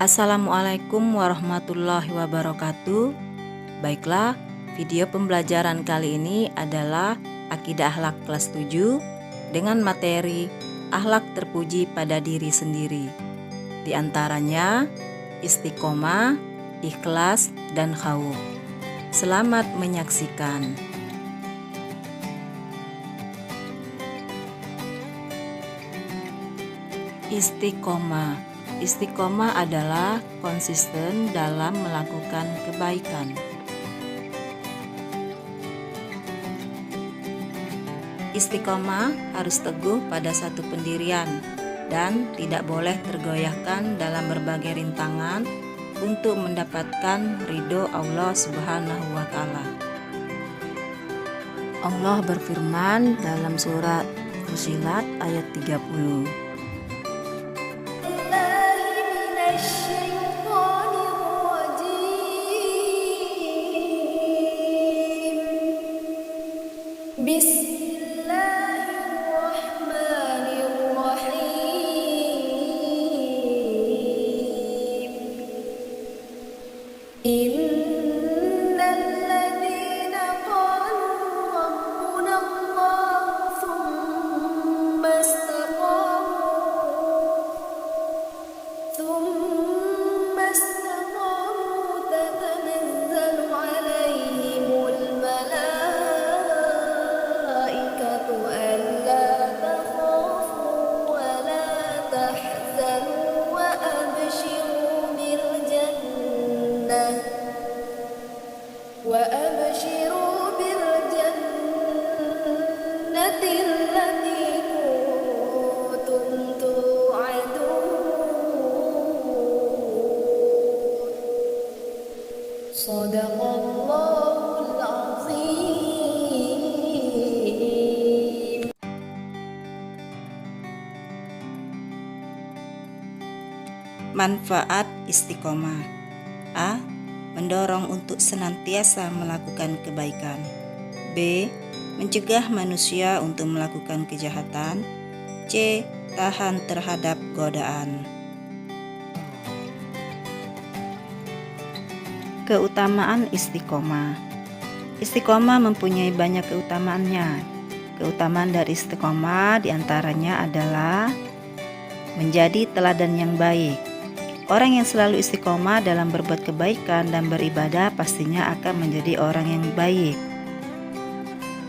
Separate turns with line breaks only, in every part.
Assalamualaikum warahmatullahi wabarakatuh. Baiklah, video pembelajaran kali ini adalah Akidah Akhlak kelas 7 dengan materi akhlak terpuji pada diri sendiri. Di antaranya istiqomah, ikhlas, dan khauf. Selamat menyaksikan. Istiqomah. Istiqomah adalah konsisten dalam melakukan kebaikan. Istiqomah harus teguh pada satu pendirian dan tidak boleh tergoyahkan dalam berbagai rintangan untuk mendapatkan ridho Allah Subhanahu wa Ta'ala. Allah berfirman dalam surat Fussilat ayat 30.
وأبشروا بالجنة التي كنتم توعدون صدق الله العظيم.
Manfaat istiqomah. A. Mendorong untuk senantiasa melakukan kebaikan. B. Mencegah manusia untuk melakukan kejahatan. C. Tahan terhadap godaan. Keutamaan istiqomah. Istiqomah mempunyai banyak keutamaannya. Keutamaan dari istiqomah diantaranya adalah menjadi teladan yang baik. Orang yang selalu istiqomah dalam berbuat kebaikan dan beribadah pastinya akan menjadi orang yang baik.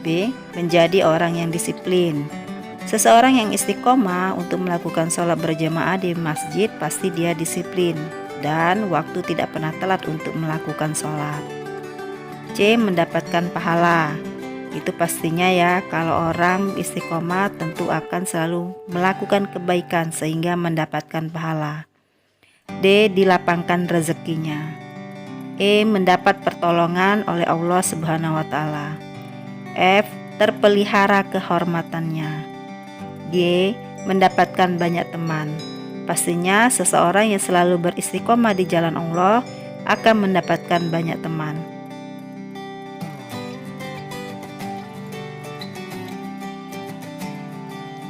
B. Menjadi orang yang disiplin. Seseorang yang istiqomah untuk melakukan sholat berjamaah di masjid pasti dia disiplin dan waktu tidak pernah telat untuk melakukan sholat. C. Mendapatkan pahala. Itu pastinya ya, kalau orang istiqomah tentu akan selalu melakukan kebaikan sehingga mendapatkan pahala. D. Dilapangkan rezekinya. E. Mendapat pertolongan oleh Allah Subhanahu wa Ta'ala. F. Terpelihara kehormatannya. G. Mendapatkan banyak teman. Pastinya seseorang yang selalu beristiqomah di jalan Allah akan mendapatkan banyak teman.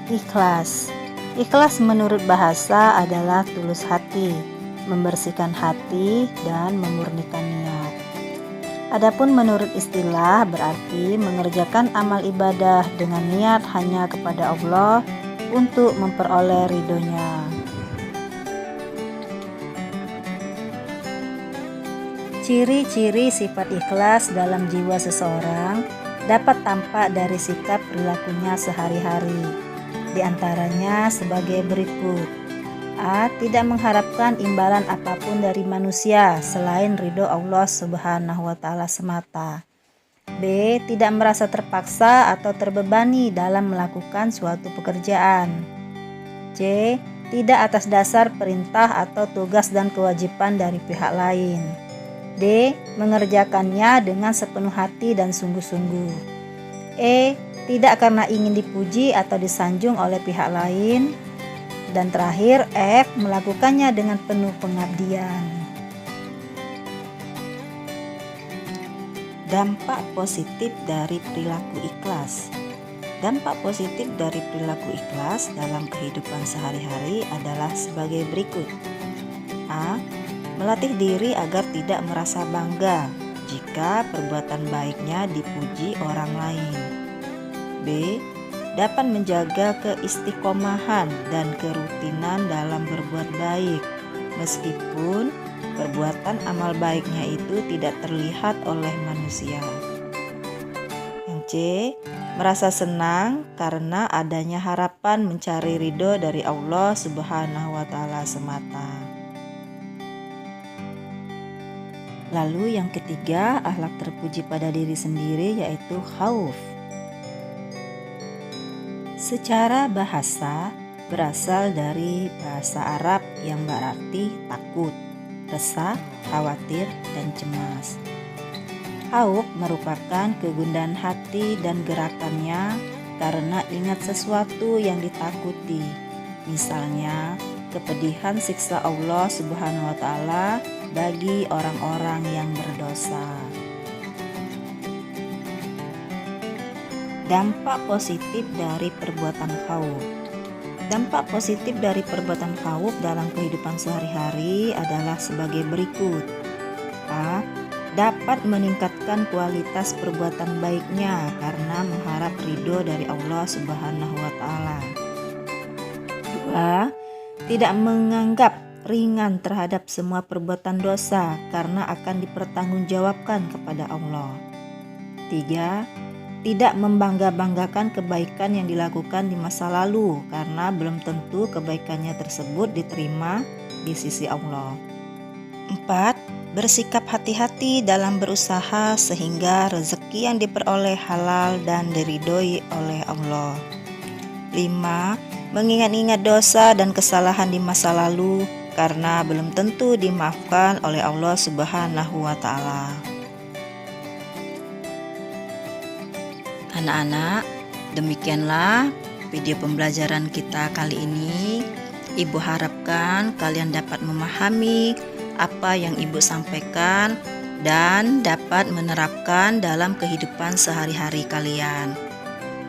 Ikhlas. Ikhlas menurut bahasa adalah tulus hati, membersihkan hati, dan memurnikan niat. Adapun menurut istilah berarti mengerjakan amal ibadah dengan niat hanya kepada Allah untuk memperoleh ridhonya. Ciri-ciri sifat ikhlas dalam jiwa seseorang dapat tampak dari sikap perilakunya sehari-hari. Di antaranya sebagai berikut. A. Tidak mengharapkan imbalan apapun dari manusia selain ridho Allah Subhanahu wa Ta'ala semata. B. Tidak merasa terpaksa atau terbebani dalam melakukan suatu pekerjaan. C. Tidak atas dasar perintah atau tugas dan kewajiban dari pihak lain. D. Mengerjakannya dengan sepenuh hati dan sungguh-sungguh. E. Tidak karena ingin dipuji atau disanjung oleh pihak lain. Dan terakhir, F. Melakukannya dengan penuh pengabdian. Dampak positif dari perilaku ikhlas. Dampak positif dari perilaku ikhlas dalam kehidupan sehari-hari adalah sebagai berikut. A. Melatih diri agar tidak merasa bangga jika perbuatan baiknya dipuji orang lain. B. Dapat menjaga keistiqomahan dan kerutinan dalam berbuat baik, meskipun perbuatan amal baiknya itu tidak terlihat oleh manusia. Yang C. Merasa senang karena adanya harapan mencari ridho dari Allah Subhanahu wa Ta'ala semata. Lalu yang ketiga, akhlak terpuji pada diri sendiri yaitu khauf. Secara bahasa berasal dari bahasa Arab yang berarti takut, resah, khawatir, dan cemas. Khauf merupakan kegundahan hati dan gerakannya karena ingat sesuatu yang ditakuti, misalnya kepedihan siksa Allah Subhanahu wa Ta'ala bagi orang-orang yang berdosa. Dampak positif dari perbuatan khauf. Dampak positif dari perbuatan khauf dalam kehidupan sehari-hari adalah sebagai berikut. A. Dapat meningkatkan kualitas perbuatan baiknya karena mengharap ridho dari Allah Subhanahu wa Ta'ala. 2. Tidak menganggap ringan terhadap semua perbuatan dosa karena akan dipertanggungjawabkan kepada Allah. 3. Tidak membangga-banggakan kebaikan yang dilakukan di masa lalu karena belum tentu kebaikannya tersebut diterima di sisi Allah. 4. Bersikap hati-hati dalam berusaha sehingga rezeki yang diperoleh halal dan diridhoi oleh Allah. 5. Mengingat-ingat dosa dan kesalahan di masa lalu karena belum tentu dimaafkan oleh Allah Subhanahu wa Ta'ala. Anak-anak, demikianlah video pembelajaran kita kali ini. Ibu harapkan kalian dapat memahami apa yang Ibu sampaikan dan dapat menerapkan dalam kehidupan sehari-hari kalian.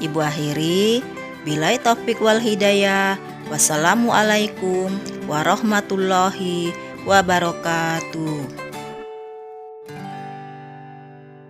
Ibu akhiri, billahi taufik wal hidayah. Wassalamualaikum warahmatullahi wabarakatuh.